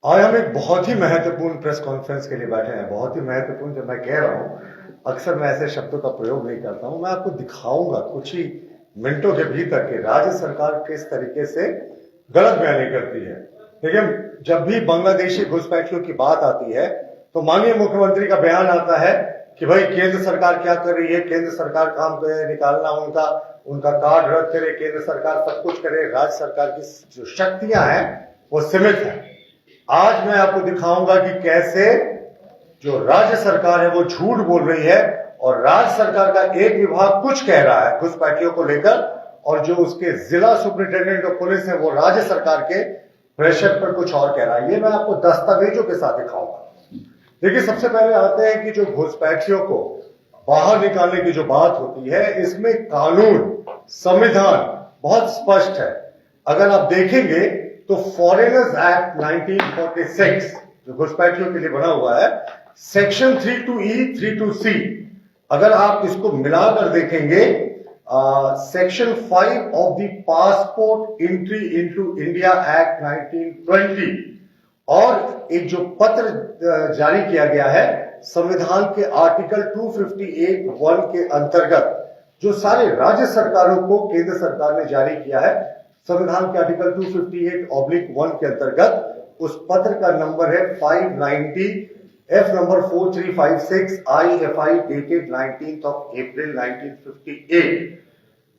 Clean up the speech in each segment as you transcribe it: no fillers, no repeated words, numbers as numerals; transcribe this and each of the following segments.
आज हम एक बहुत ही महत्वपूर्ण प्रेस कॉन्फ्रेंस के लिए बैठे हैं। बहुत ही महत्वपूर्ण जब मैं कह रहा हूं, अक्सर मैं ऐसे शब्दों का प्रयोग नहीं करता हूं। मैं आपको दिखाऊंगा कुछ ही मिनटों के भीतर कि राज्य सरकार किस तरीके से गलत बयानी करती है। देखिए, जब भी बांग्लादेशी घुसपैठियों की बात आती है तो माननीय मुख्यमंत्री का बयान आता है कि भाई केंद्र सरकार क्या कर रही है, केंद्र सरकार काम करे, निकालना उनका कार्ड रद्द करे, केंद्र सरकार सब कुछ करे, राज्य सरकार की जो शक्तियां हैं वो सीमित है। आज मैं आपको दिखाऊंगा कि कैसे जो राज्य सरकार है वो झूठ बोल रही है और राज्य सरकार का एक विभाग कुछ कह रहा है घुसपैठियों को लेकर, और जो उसके जिला सुपरिटेंडेंट ऑफ पुलिस है वो राज्य सरकार के प्रेशर पर कुछ और कह रहा है। ये मैं आपको दस्तावेजों के साथ दिखाऊंगा। देखिए, सबसे पहले आते हैं कि जो घुसपैठियों को बाहर निकालने की जो बात होती है, इसमें कानून, संविधान बहुत स्पष्ट है। अगर आप देखेंगे तो फॉरेनर्स एक्ट 1946 जो घुसपैठियों के लिए बना हुआ है, सेक्शन 32E 32C, अगर आप इसको मिलाकर देखेंगे, section 5 of the passport entry into India act 1920 और एक जो पत्र जारी किया गया है संविधान के आर्टिकल 258(1) के अंतर्गत, जो सारे राज्य सरकारों को केंद्र सरकार ने जारी किया है, संविधान के आर्टिकल 258(1) के अंतर्गत, उस पत्र का नंबर है 590 F number 4356 IFI dated 19th of April 1958,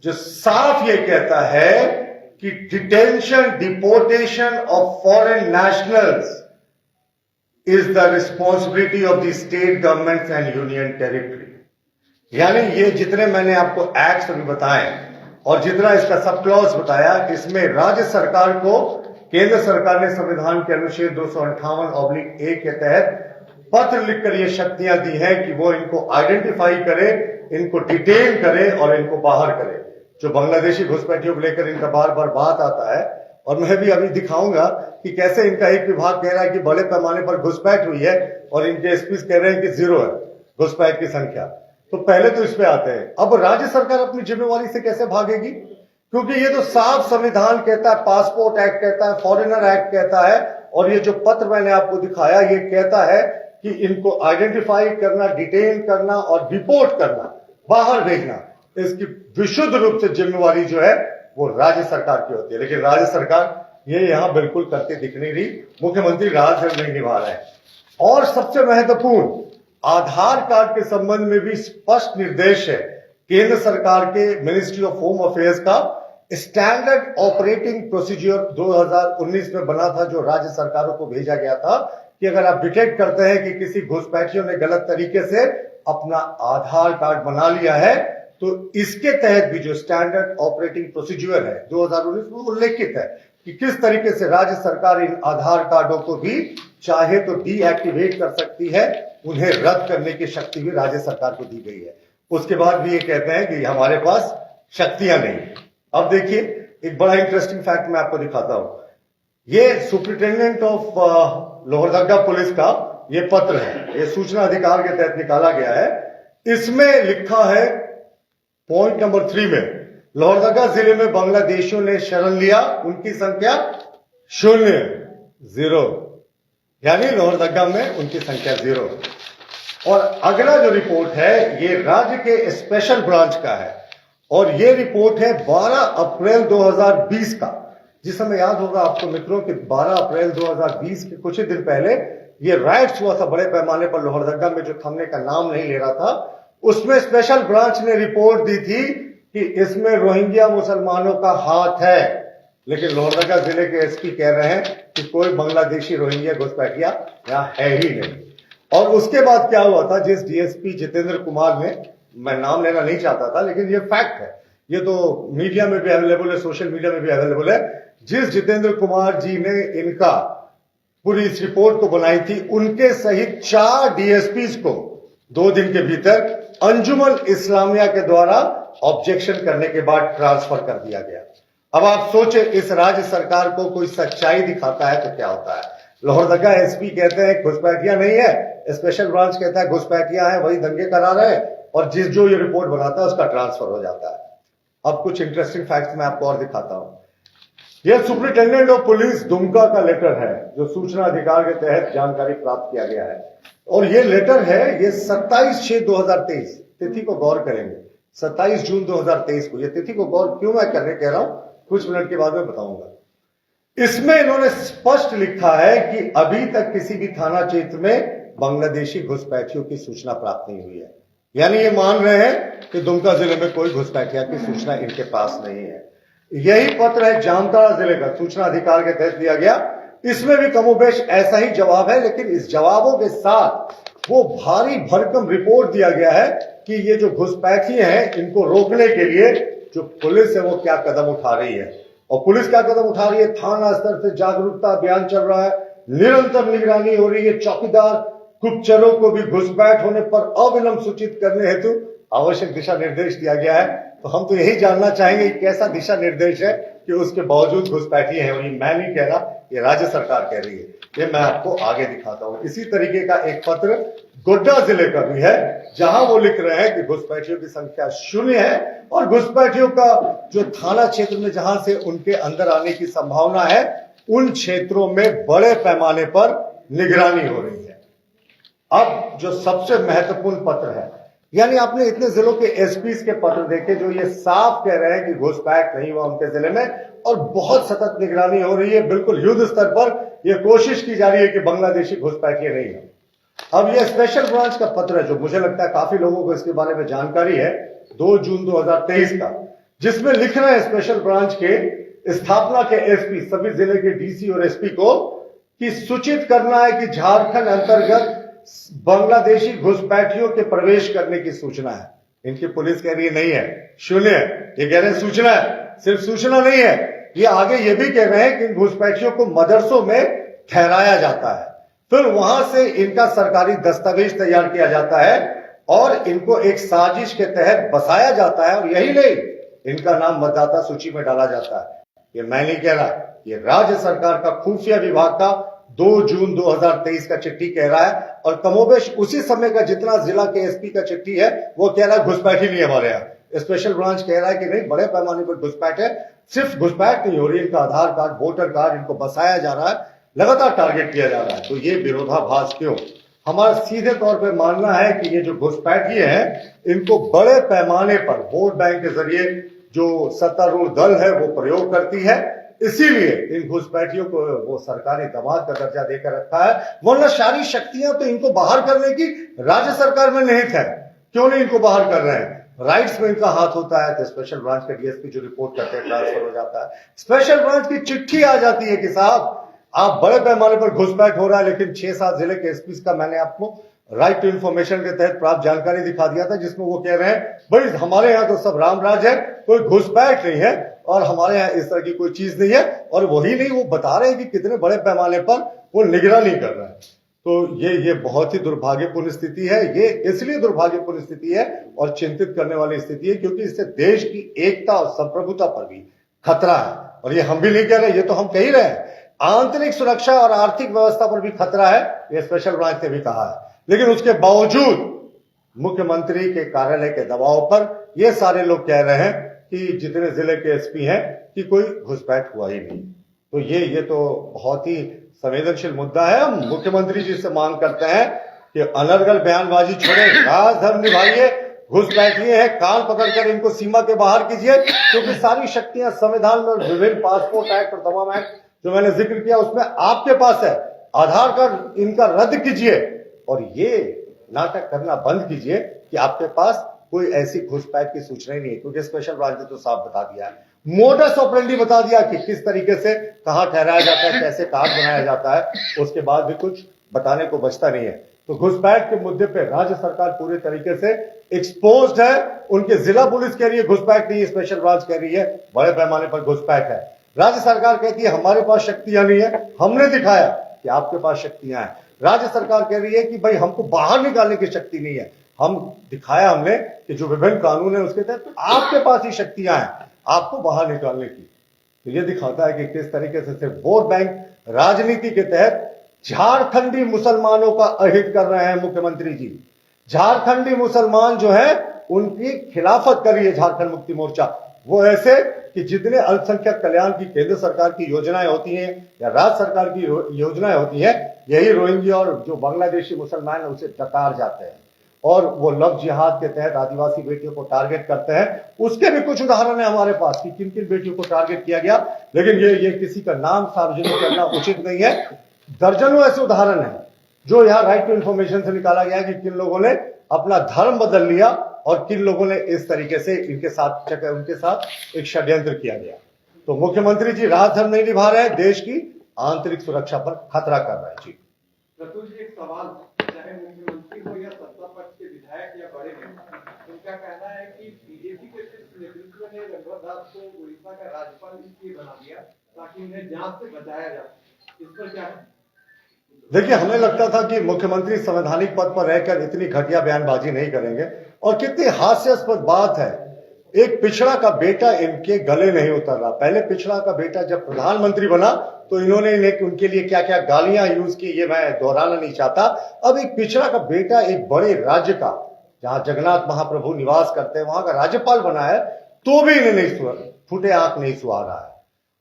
जो साफ ये कहता है कि detention, deportation of foreign nationals is the responsibility of the state government and union territory. यानी ये जितने मैंने आपको एक्ट अभी बताए और जितना इसका सब क्लॉज बताया, इसमें राज्य सरकार को केंद्र सरकार ने संविधान के अनुच्छेद 258(a) के तहत पत्र लिखकर ये शक्तियां दी हैं कि वो इनको आइडेंटिफाई करे, इनको डिटेन करे और इनको बाहर करे। जो बांग्लादेशी घुसपैठियों को लेकर इनका बार बार बात आता है, और मैं भी अभी दिखाऊंगा कि कैसे इनका एक विभाग कह रहा है कि बड़े पैमाने पर घुसपैठ हुई है और इनके एसपी कह रहे हैं कि 0 है घुसपैठ की संख्या। तो पहले तो इस पे आते हैं। अब राज्य सरकार अपनी जिम्मेवारी से कैसे भागेगी, क्योंकि ये तो साफ संविधान कहता है, पासपोर्ट एक्ट कहता है, फॉरेनर एक्ट कहता है, और ये जो पत्र मैंने आपको दिखाया ये कहता है कि इनको आइडेंटिफाई करना, डिटेन करना और डिपोर्ट करना, बाहर भेजना, इसकी विशुद्ध रूप से जिम्मेवारी जो है वो राज्य सरकार की होती है। लेकिन राज्य सरकार ये यहां बिल्कुल करते दिख नहीं रही, मुख्यमंत्री राजधर नहीं निभा रहे हैं। और सबसे महत्वपूर्ण, आधार कार्ड के संबंध में भी स्पष्ट निर्देश है केंद्र सरकार के मिनिस्ट्री ऑफ होम अफेयर्स का। स्टैंडर्ड ऑपरेटिंग प्रोसीजर 2019 में बना था, जो राज्य सरकारों को भेजा गया था कि अगर आप डिटेक्ट करते हैं कि किसी घुसपैठियों ने गलत तरीके से अपना आधार कार्ड बना लिया है, तो इसके तहत भी जो स्टैंडर्ड ऑपरेटिंग प्रोसीजर है 2019 में उल्लेखित है कि किस तरीके से राज्य सरकार इन आधार कार्डों को भी चाहे तो डीएक्टिवेट कर सकती है, उन्हें रद्द करने की शक्ति भी राज्य सरकार को दी गई है। उसके बाद भी ये कहते हैं कि हमारे पास शक्तियां नहीं। अब देखिए, एक बड़ा इंटरेस्टिंग फैक्ट मैं आपको दिखाता हूं। ये सुपरिटेंडेंट ऑफ लोहरदगा पुलिस का ये पत्र है, ये सूचना अधिकार के तहत निकाला गया है। इसमें लिखा है पॉइंट नंबर 3 में, लोहरदगा जिले में बांग्लादेशियों ने शरण लिया, उनकी संख्या 0, यानी लोहरदगा में उनकी संख्या 0। और अगला जो रिपोर्ट है ये राज्य के स्पेशल ब्रांच का है, और ये रिपोर्ट है 12 अप्रैल 2020 का। जिस समय याद होगा आपको मित्रों कि 12 अप्रैल 2020 के कुछ ही दिन पहले ये राइट्स हुआ था बड़े पैमाने पर लोहरदगा में, जो थमने का नाम नहीं ले रहा था। उसमें स्पेशल ब्रांच ने रिपोर्ट दी थी कि इसमें रोहिंग्या मुसलमानों का हाथ है, लेकिन लोहरदगा जिले के एसपी कह रहे हैं कि कोई बांग्लादेशी रोहिंग्या घुसपैठिया यहां है ही नहीं। और उसके बाद क्या हुआ था, जिस डीएसपी जितेंद्र कुमार ने, मैं नाम लेना नहीं चाहता था लेकिन ये फैक्ट है, ये तो मीडिया में भी अवेलेबल है, सोशल मीडिया में भी अवेलेबल है, जिस जितेंद्र कुमार जी ने इनका पूरी इस रिपोर्ट को बनाई थी, उनके सहित 4 डीएसपीज को 2 दिन के भीतर अंजुमन इस्लामिया के द्वारा ऑब्जेक्शन करने के बाद ट्रांसफर कर दिया गया। अब आप सोचे, इस राज्य सरकार को कोई सच्चाई दिखाता है तो क्या होता है। लोहरदगा एसपी कहते हैं घुसपैठिया नहीं है, स्पेशल ब्रांच कहता है घुसपैठिया है, वही दंगे करा रहे हैं, और जो ये रिपोर्ट बनाता है उसका ट्रांसफर हो जाता है। अब कुछ इंटरेस्टिंग फैक्ट्स मैं आपको और दिखाता हूं। यह सुपरिटेंडेंट ऑफ पुलिस दुमका का लेटर है जो सूचना अधिकार के तहत जानकारी प्राप्त किया गया है। और ये लेटर है, ये 27/6/2023 तिथि को गौर करेंगे। 27 जून 2023 को, ये तिथि को गौर क्यों मैं करने कह रहा हूं, कुछ मिनट के बाद में बताऊंगा। इसमें इन्होंने स्पष्ट लिखा है कि अभी तक किसी भी थाना क्षेत्र में बांग्लादेशी घुसपैठियों की सूचना प्राप्त नहीं हुई है। यानी ये मान रहे हैं कि दुमका जिले में कोई घुसपैठिया की सूचना इनके पास नहीं है। यही पत्र है जामताड़ा जिले का, सूचना अधिकार के तहत दिया गया। इसमें भी कमोबेश ऐसा ही जवाब है, लेकिन इस जवाबों के साथ वो भारी भरकम रिपोर्ट दिया गया है कि ये जो घुसपैठी हैं इनको रोकने के लिए जो पुलिस है वो क्या कदम उठा रही है। और पुलिस क्या कदम उठा रही है, थाना स्तर से जागरूकता अभियान चल रहा है, निरंतर निगरानी हो रही है, चौकीदार गुप्तचरों को भी घुसपैठ होने पर अविलंब सूचित करने हेतु आवश्यक दिशा निर्देश दिया गया है। तो हम तो यही जानना चाहेंगे कि कैसा दिशा निर्देश है कि उसके बावजूद घुसपैठी है। और ये मैं नहीं कह रहा, ये राज्य सरकार कह रही है। ये मैं आपको आगे दिखाता हूं। इसी तरीके का एक पत्र गोड्डा जिले का भी है, जहां वो लिख रहे हैं कि घुसपैठियों की संख्या 0 है और घुसपैठियों का जो थाना क्षेत्र में जहां से उनके अंदर आने की संभावना है, उन क्षेत्रों में बड़े पैमाने पर निगरानी हो रही है। अब जो सबसे महत्वपूर्ण पत्र है, यानी आपने इतने जिलों के एसपीस के पत्र देखे जो ये साफ कह रहे हैं कि घुसपैठ नहीं हुआ उनके जिले में और बहुत सतत निगरानी हो रही है। बिल्कुल युद्ध स्तर पर यह कोशिश की जा रही है कि बांग्लादेशी घुसपैठिए नहीं है। अब यह स्पेशल ब्रांच का पत्र है जो मुझे लगता है काफी लोगों को इसके बारे में जानकारी है, 2 जून 2023 का, जिसमें लिख रहे हैं स्पेशल ब्रांच के स्थापना के एसपी सभी जिले के डीसी और एसपी को कि सूचित करना है कि झारखंड अंतर्गत बांग्लादेशी घुसपैठियों के प्रवेश करने की सूचना है। इनकी पुलिस कह रही है नहीं है, 0 है। ये कह रहे हैं सूचना है, सिर्फ सूचना नहीं है। ये आगे ये भी कह रहे हैं कि घुसपैठियों को मदरसों में ठहराया जाता है, फिर वहां से इनका सरकारी दस्तावेज तैयार किया जाता है और इनको एक साजिश के तहत बसाया जाता है और यही नहीं, इनका नाम मतदाता सूची में डाला जाता है। ये मैं नहीं कह रहा, ये राज्य सरकार का खुफिया विभाग का 2 जून 2023 का चिट्ठी कह रहा है। और कमोबेश उसी समय का जितना जिला के एसपी का चिट्ठी है वो कह रहा है घुसपैठ नहीं हमारे यहाँ। स्पेशल ब्रांच कह रहा है कि नहीं, बड़े पैमाने पर घुसपैठ है। सिर्फ घुसपैठ नहीं हो रही, इनका आधार कार्ड, वोटर कार्ड, इनको बसाया जा रहा है, लगातार टारगेट किया जा रहा है। तो ये विरोधाभास क्यों? हमारा सीधे तौर पर मानना है कि ये जो घुसपैठिए हैं इनको बड़े पैमाने पर वोट बैंक के जरिए जो सत्तारूढ़ दल है वो प्रयोग करती है, इसीलिए इन घुसपैठियों को वो सरकारी दमाद का दर्जा देकर रखा है। वरना सारी शक्तियां तो इनको बाहर करने की राज्य सरकार में निहित है। क्यों नहीं इनको बाहर कर रहे हैं? राइट्स में इनका हाथ होता है तो स्पेशल ब्रांच का डीएसपी जो रिपोर्ट करते हैं ट्रांसफर हो जाता है, स्पेशल ब्रांच की चिट्ठी आ जाती है कि साहब आप बड़े पैमाने पर घुसपैठ हो रहा है। लेकिन 6-7 जिले के एसपी का मैंने आपको राइट टू इंफॉर्मेशन के तहत प्राप्त जानकारी दिखा दिया था, जिसमें वो कह रहे हैं भाई हमारे यहाँ तो सब रामराज है, कोई घुसपैठ नहीं है और हमारे यहाँ इस तरह की कोई चीज नहीं है। और वही नहीं, वो बता रहे हैं कि कितने बड़े पैमाने पर वो निगरानी कर रहे हैं। तो ये बहुत ही दुर्भाग्यपूर्ण स्थिति है। ये इसलिए दुर्भाग्यपूर्ण स्थिति है और चिंतित करने वाली स्थिति है क्योंकि इससे देश की एकता और संप्रभुता पर भी खतरा है। और ये हम भी नहीं कह रहे, ये तो हम कह ही रहे हैं, आंतरिक सुरक्षा और आर्थिक व्यवस्था पर भी खतरा है, ये स्पेशल ब्रांच ने भी कहा है। लेकिन उसके बावजूद मुख्यमंत्री के कार्यालय के दबाव पर ये सारे लोग कह रहे हैं कि जितने जिले के एसपी हैं कि कोई घुसपैठ हुआ ही नहीं। तो ये तो बहुत ही संवेदनशील मुद्दा है। हम मुख्यमंत्री जी से मांग करते हैं कि अनर्गल बयानबाजी छोड़े, राज धर्म निभाइए, घुसपैठिए हैं कान पकड़कर इनको सीमा के बाहर कीजिए, क्योंकि सारी शक्तियां संविधान में विभिन्न पासपोर्ट एक्ट और तमाम एक्ट जो मैंने जिक्र किया उसमें आपके पास है। आधार कार्ड इनका रद्द कीजिए और ये नाटक करना बंद कीजिए कि आपके पास कोई ऐसी घुसपैठ की सूचना ही नहीं है, क्योंकि स्पेशल ब्रांच ने तो साफ बता दिया है, मोडस ऑपरेंडी बता दिया कि किस तरीके से कहां ठहराया जाता है, कैसे कार्ड बनाया जाता है। उसके बाद भी कुछ बताने को बचता नहीं है। तो घुसपैठ के मुद्दे पे राज्य सरकार पूरे तरीके से एक्सपोज्ड है। उनके जिला पुलिस कह रही है घुसपैठ नहीं, स्पेशल ब्रांच कह रही है बड़े पैमाने पर घुसपैठ है। राज्य सरकार कहती है हमारे पास शक्तियां नहीं है, हमने दिखाया कि आपके पास शक्तियां हैं। राज्य सरकार कह रही है कि भाई हमको बाहर निकालने की शक्ति नहीं है, हम दिखाया हमने कि जो विभिन्न कानून है उसके तहत आपके पास ही शक्तियां हैं आपको बाहर निकालने की। तो ये दिखाता है कि किस तरीके से सिर्फ वोट बैंक राजनीति के तहत झारखंडी मुसलमानों का अहित कर रहे हैं मुख्यमंत्री जी। झारखंडी मुसलमान जो है उनकी खिलाफत कर रही है झारखंड मुक्ति मोर्चा। वो ऐसे कि जितने अल्पसंख्यक कल्याण की केंद्र सरकार की योजनाएं होती हैं या राज्य सरकार की योजनाएं होती हैं, यही रोहिंग्या और जो बांग्लादेशी मुसलमान है उसे डकार जाते हैं और वो लव जिहाद के तहत आदिवासी बेटियों को टारगेट करते हैं। उसके भी कुछ उदाहरण है हमारे पास कि किन किन बेटियों को टारगेट किया गया, लेकिन ये किसी का नाम सार्वजनिक करना उचित नहीं है। दर्जनों ऐसे उदाहरण हैं जो यहाँ राइट टू इन्फॉर्मेशन से निकाला गया कि किन लोगों ने अपना धर्म बदल लिया और किन लोगों ने इस तरीके से उनके साथ एक षड्यंत्र किया गया। तो मुख्यमंत्री जी राजधर्म नहीं निभा रहे हैं, देश की आंतरिक सुरक्षा पर खतरा कर रहे हैं। जी रतुल जी, एक सवाल, चाहे मुख्यमंत्री हो या सत्ता पक्ष के विधायक या बड़े नेता, उनका कहना है कि बीजेपी के नेतृत्व ने रघुवर दास को उड़ीसा का राज्यपाल इसलिए बना दिया ताकि उन्हें जांच से बचाया जाए, इस पर क्या है? देखिए, हमें लगता था कि मुख्यमंत्री संवैधानिक पद पर रहकर इतनी घटिया बयानबाजी नहीं करेंगे, और कितनी हास्यास्पद बात है, एक पिछड़ा का बेटा इनके गले नहीं उतर रहा। पहले पिछड़ा का बेटा जब प्रधानमंत्री बना तो इन्होंने उनके लिए क्या क्या गालियां यूज की, ये मैं दोहराना नहीं चाहता। अब एक पिछड़ा का बेटा एक बड़े राज्य का, जहां जगन्नाथ महाप्रभु निवास करते हैं, वहां का राज्यपाल बना है, तो भी इन्हें नहीं फूटे आंख नहीं सुहा रहा है।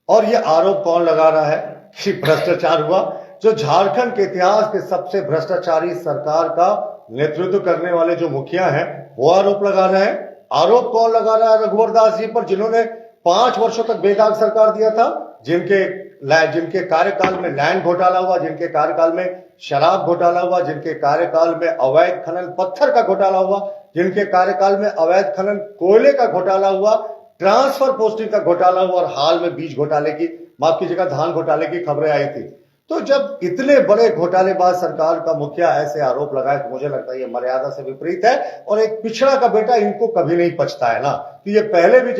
और ये आरोप कौन लगा रहा है कि भ्रष्टाचार हुआ? जो झारखंड के इतिहास के सबसे भ्रष्टाचारी सरकार का नेतृत्व करने वाले जो मुखिया हैं, वो आरोप लगा रहे हैं। आरोप कौन लगा रहा है? रघुवर दास जी पर, जिन्होंने 5 वर्षों तक बेदाग सरकार दिया था, जिनके कार्यकाल में लैंड घोटाला हुआ, जिनके कार्यकाल में शराब घोटाला हुआ, जिनके कार्यकाल में अवैध खनन पत्थर का घोटाला हुआ, जिनके कार्यकाल में अवैध खनन कोयले का घोटाला हुआ, ट्रांसफर पोस्टिंग का घोटाला हुआ, और हाल में बीज घोटाले की, माफ कीजिएगा, धान घोटाले की खबरें आई थी। तो जब इतने बड़े घोटालेबाज सरकार का मुखिया ऐसे आरोप लगाए तो मुझे लगता है ये मर्यादा से विपरीत है, और एक पिछड़ा का बेटा इनको कभी नहीं पछता है ना। तो ये पहले भी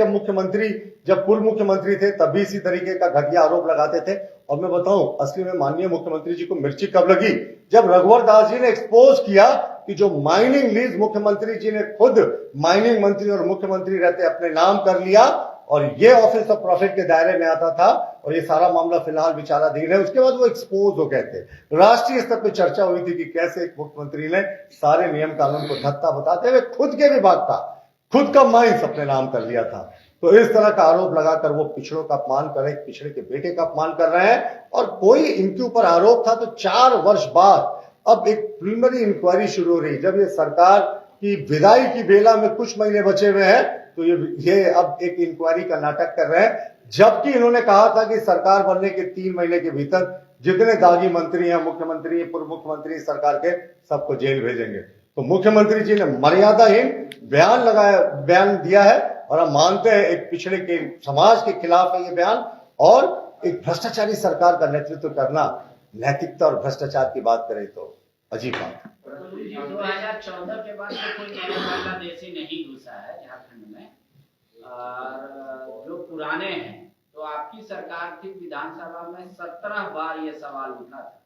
जब पूर्व मुख्यमंत्री थे तब भी इसी तरीके का घटिया आरोप लगाते थे। और मैं बताऊं, असली में माननीय मुख्यमंत्री जी को मिर्ची कब लगी? जब रघुवर दास जी ने एक्सपोज किया कि जो माइनिंग लीज मुख्यमंत्री जी ने खुद माइनिंग मंत्री और मुख्यमंत्री रहते अपने नाम कर लिया, और ये ऑफिस ऑफ प्रॉफिट के दायरे में आता था, और ये सारा मामला फिलहाल विचाराधीन है। उसके बाद वो एक्सपोज हो गए थे। राष्ट्रीय स्तर पर चर्चा हुई थी कि कैसे एक मुख्यमंत्री ने सारे नियम कानून को धत्ता बताते हुए खुद के विभाग का, खुद का माइंस अपने नाम कर लिया था। तो इस तरह का आरोप लगाकर वो पिछड़ों का अपमान कर रहे, पिछड़े के बेटे का अपमान कर रहे हैं। और कोई इनके ऊपर आरोप था तो 4 वर्ष बाद अब एक प्रीलिमिनरी इंक्वायरी शुरू हो रही। जब ये सरकार की विदाई की बेला में कुछ महीने बचे हुए हैं, तो ये अब एक इंक्वायरी का नाटक कर रहे हैं, जबकि इन्होंने कहा था कि सरकार बनने के 3 महीने के भीतर जितने दागी मंत्री हैं, मुख्यमंत्री, पूर्व मुख्यमंत्री सरकार के, सबको जेल भेजेंगे। तो मुख्यमंत्री जी ने मर्यादाहीन बयान दिया है, और हम मानते हैं एक पिछड़े के समाज के खिलाफ है ये बयान, और एक भ्रष्टाचारी सरकार का नेतृत्व करना, नैतिकता और भ्रष्टाचार की बात करें तो अजीब बात है। 2014 के बाद तो कोई नया बांग्लादेशी नहीं घुसा है झारखंड में, और जो पुराने हैं, तो आपकी सरकार थी, विधानसभा में 17 बार ये सवाल उठा था।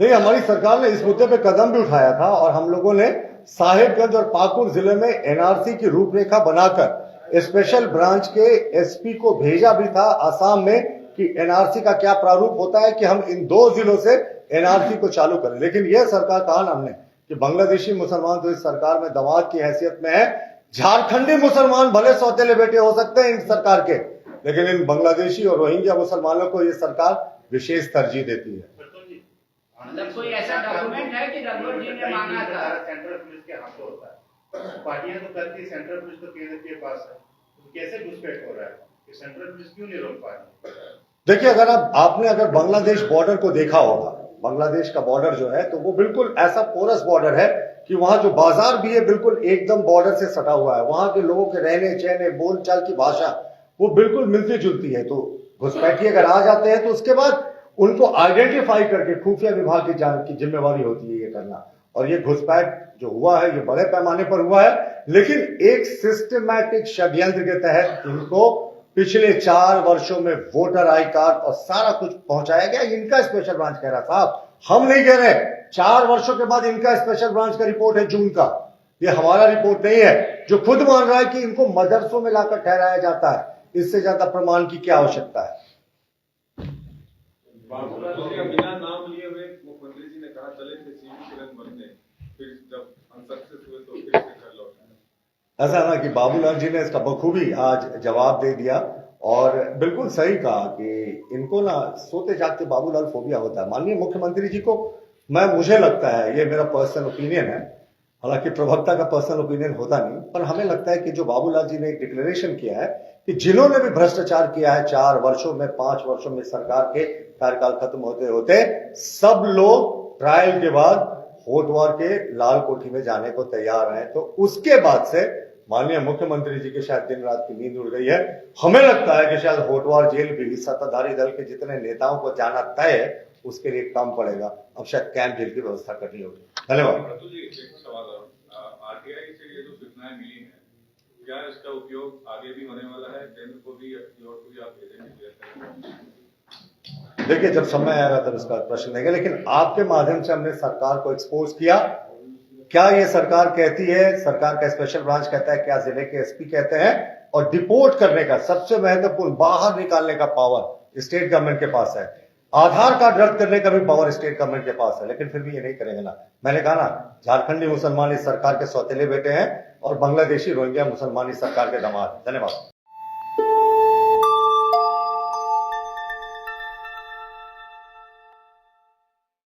नहीं, हमारी सरकार ने इस मुद्दे पे कदम भी उठाया था, और हम लोगों ने साहिबगंज और पाकुड़ जिले में एनआरसी की रूपरेखा बनाकर स्पेशल ब्रांच के एसपी को भेजा भी था आसाम में कि एनआरसी का क्या प्रारूप होता है कि हम इन 2 जिलों से एनआरसी को चालू करें। लेकिन यह सरकार कहा हमने कि बांग्लादेशी मुसलमान तो इस सरकार में दमाद की हैसियत में है। झारखंडी मुसलमान भले सौतेले बेटे हो सकते हैं इन सरकार के, लेकिन इन बांग्लादेशी और रोहिंग्या मुसलमानों को यह सरकार विशेष तरजीह देती है। मतलब कोई ऐसा डॉक्यूमेंट है कि रघुवर जी ने मांगा था? सेंट्रल पुलिस के हाथों होता है, पार्टियां तो करती, सेंट्रल पुलिस तो केंद्र के पास है, तो कैसे घुसपैठ हो रहा है? कि सेंट्रल पुलिस क्यों नहीं रोक पा रही? देखिए, अगर बांग्लादेश बॉर्डर को देखा होगा, बांग्लादेश का बॉर्डर जो है तो वो बिल्कुल ऐसा पोरस बॉर्डर है कि वहां जो बाजार भी है बिल्कुल एकदम बॉर्डर से सटा हुआ है। वहां के लोगों के रहने चहने, बोलचाल की भाषा वो बिल्कुल मिलती जुलती है। तो घुसपैठी अगर आ जाते हैं तो उसके बाद उनको आइडेंटिफाई करके खुफिया विभाग की जिम्मेवारी होती है ये करना। और ये घुसपैठ जो हुआ है ये बड़े पैमाने पर हुआ है, लेकिन एक सिस्टमैटिक षड्यंत्र के तहत इनको पिछले 4 वर्षों में वोटर आई कार्ड और सारा कुछ पहुंचाया गया। इनका स्पेशल ब्रांच कह रहा साहब, हम नहीं कह रहे। 4 वर्षों के बाद इनका स्पेशल ब्रांच का रिपोर्ट है जून का, ये हमारा रिपोर्ट नहीं है, जो खुद मान रहा है कि इनको मदरसों में लाकर ठहराया जाता है। इससे ज्यादा प्रमाण की क्या आवश्यकता है? बिना नाम लिए हुए मुख्यमंत्री जी ने कहा चले थे सीवी किरण बनने, फिर जब अनसक्सेस हुए तो फिर से कर लौटे। ऐसा ना कि बाबूलाल जी ने इसका बखूबी आज जवाब दे दिया, और बिल्कुल सही कहा कि इनको ना सोते जागते बाबूलाल फोबिया होता है। माननीय मुख्यमंत्री जी को मुझे लगता है, ये मेरा पर्सनल ओपिनियन है, हालांकि प्रवक्ता का पर्सनल ओपिनियन होता नहीं, पर हमें लगता है कि जो बाबूलाल जी ने एक डिक्लेरेशन किया है कि जिन्होंने भी भ्रष्टाचार किया है 4 वर्षों में, 5 वर्षों में सरकार के कार्यकाल खत्म होते होते सब लोग ट्रायल के बाद होटवार के लाल कोठी में जाने को तैयार हैं। तो उसके बाद से माननीय मुख्यमंत्री जी की शायद दिन रात की नींद उड़ गई है। हमें लगता है कि शायद होटवार जेल भी सत्ताधारी दल के जितने नेताओं को जाना तय है उसके लिए कम पड़ेगा। अब शायद कैंप जेल की व्यवस्था करनी होगी। धन्यवाद। अतुल जी, एक सवाल और, आरटीआई से ये जो सूचनाएं मिली हैं, क्या इसका उपयोग आगे भी होने वाला है? केंद्र को भी और को भी आप भेजेंगे? देखिए, जब समय आएगा तब इसका प्रश्न देंगे, लेकिन आपके माध्यम से हमने सरकार को एक्सपोज किया। क्या ये सरकार कहती है, सरकार का स्पेशल ब्रांच कहता है, क्या जिले के एसपी कहते हैं, और डिपोर्ट करने का सबसे महत्वपूर्ण बाहर निकालने का पावर स्टेट गवर्नमेंट के पास है। आधार कार्ड रद्द करने का भी पावर स्टेट गवर्नमेंट के पास है, लेकिन फिर भी ये नहीं करेंगे ना। मैंने कहा ना, झारखंडी मुसलमान इस सरकार के सौतेले बेटे हैं और बांग्लादेशी रोहिंग्या मुसलमान इस सरकार के दामाद। धन्यवाद।